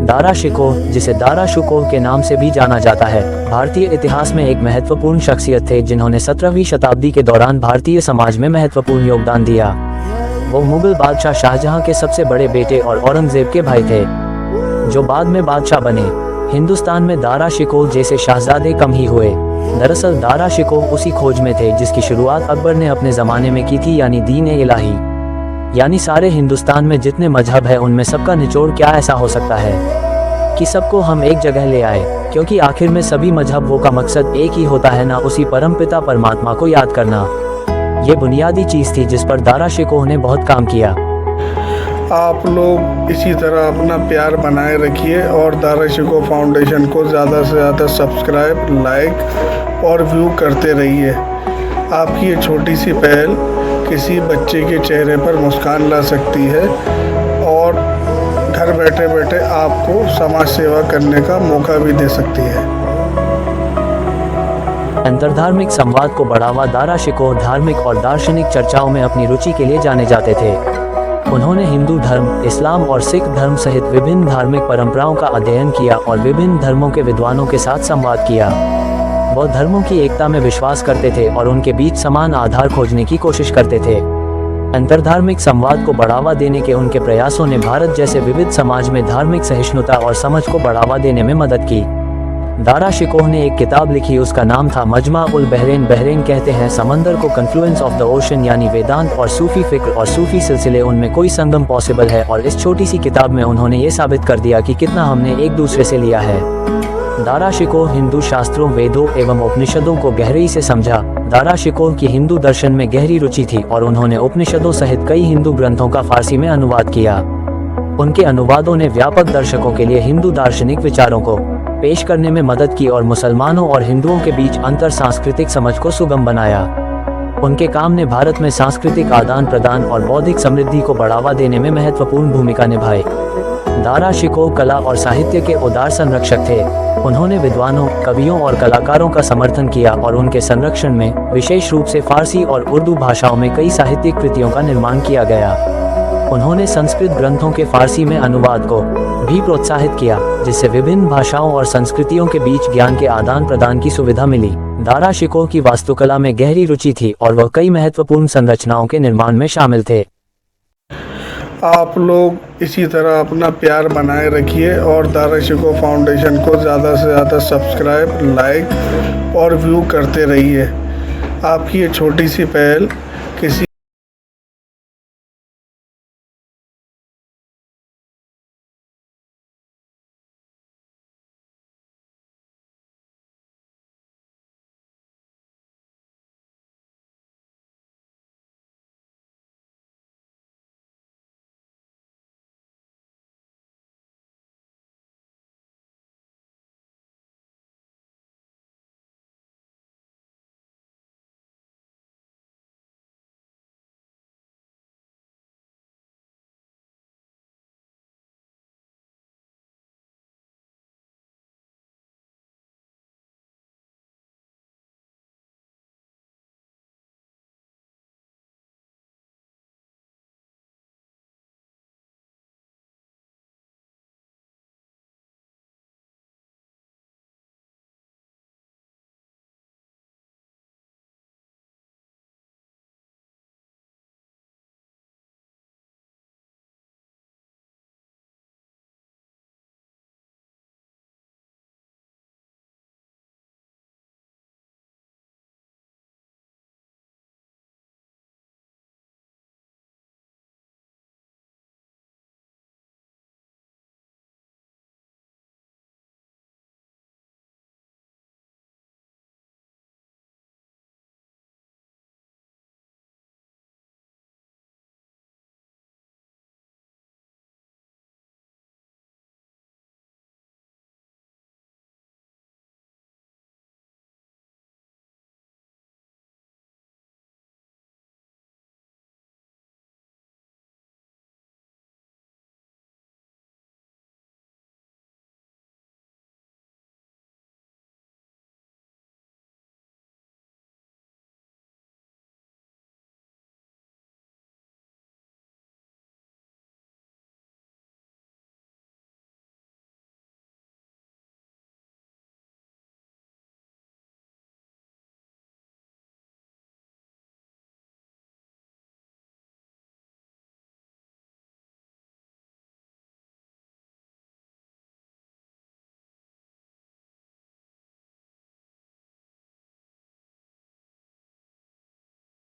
दारा शिकोह, जिसे दारा शुकोह के नाम से भी जाना जाता है, भारतीय इतिहास में एक महत्वपूर्ण शख्सियत थे जिन्होंने 17वीं शताब्दी के दौरान भारतीय समाज में महत्वपूर्ण योगदान दिया। वो मुगल बादशाह शाहजहां के सबसे बड़े बेटे और औरंगजेब के भाई थे, जो बाद में बादशाह बने। हिंदुस्तान में दारा शिकोह जैसे शहजादे कम ही हुए। दरअसल दारा शिकोह उसी खोज में थे जिसकी शुरुआत अकबर ने अपने ज़माने में की थी, यानी दीन ए इलाही, यानी सारे हिंदुस्तान में जितने मजहब है उनमें सबका निचोड़ क्या ऐसा हो सकता है कि सबको हम एक जगह ले आए, क्योंकि आखिर में सभी मजहबों का मकसद एक ही होता है ना, उसी परमपिता परमात्मा को याद करना। ये बुनियादी चीज़ थी जिस पर दारा शिकोह ने बहुत काम किया। आप लोग इसी तरह अपना प्यार बनाए रखिए और दारा शिकोह फाउंडेशन को ज़्यादा से ज़्यादा सब्सक्राइब, लाइक और व्यू करते रहिए। आपकी ये छोटी सी पहल किसी बच्चे के चेहरे पर मुस्कान ला सकती है और घर बैठे बैठे आपको समाज सेवा करने का मौका भी दे सकती है। अंतरधार्मिक संवाद को बढ़ावा। दारा शिकोह धार्मिक और दार्शनिक चर्चाओं में अपनी रुचि के लिए जाने जाते थे। उन्होंने हिंदू धर्म, इस्लाम और सिख धर्म सहित विभिन्न धार्मिक परंपराओं का अध्ययन किया और विभिन्न धर्मों के विद्वानों के साथ संवाद किया। वो धर्मों की एकता में विश्वास करते थे और उनके बीच समान आधार खोजने की कोशिश करते थे। अंतरधार्मिक संवाद को बढ़ावा देने के उनके प्रयासों ने भारत जैसे विविध समाज में धार्मिक सहिष्णुता और समझ को बढ़ावा देने में मदद की। दारा शिकोह ने एक किताब लिखी, उसका नाम था मजमा उल बहरैन। बहरैन कहते हैं समंदर को, कन्फ्लुएंस ऑफ द ओशन, यानी वेदांत और सूफी फिक्र और सूफी सिलसिले, उनमें कोई संगम पॉसिबल है। और इस छोटी सी किताब में उन्होंने ये साबित कर दिया कि कितना हमने एक दूसरे से लिया है। दारा शिकोह हिंदू शास्त्रों, वेदों एवं उपनिषदों को गहराई से समझा। दारा शिकोह की हिंदू दर्शन में गहरी रुचि थी और उन्होंने उपनिषदों सहित कई हिंदू ग्रंथों का फारसी में अनुवाद किया। उनके अनुवादों ने व्यापक दर्शकों के लिए हिंदू दार्शनिक विचारों को पेश करने में मदद की और मुसलमानों और हिंदुओं के बीच अंतर सांस्कृतिक समझ को सुगम बनाया। उनके काम ने भारत में सांस्कृतिक आदान प्रदान और बौद्धिक समृद्धि को बढ़ावा देने में महत्वपूर्ण भूमिका निभाई। दारा शिकोह कला और साहित्य के उदार संरक्षक थे। उन्होंने विद्वानों, कवियों और कलाकारों का समर्थन किया और उनके संरक्षण में विशेष रूप से फारसी और उर्दू भाषाओं में कई साहित्यिक कृतियों का निर्माण किया गया। उन्होंने संस्कृत ग्रंथों के फारसी में अनुवाद को भी प्रोत्साहित किया, जिससे विभिन्न भाषाओं और संस्कृतियों के बीच ज्ञान के आदान प्रदान की सुविधा मिली। दारा शिकोह की वास्तुकला में गहरी रुचि थी और वह कई महत्वपूर्ण संरचनाओं के निर्माण में शामिल थे। आप लोग इसी तरह अपना प्यार बनाए रखिए और दारा शिकोह फाउंडेशन को ज़्यादा से ज़्यादा सब्सक्राइब, लाइक और व्यू करते रहिए। आपकी ये छोटी सी पहल किसी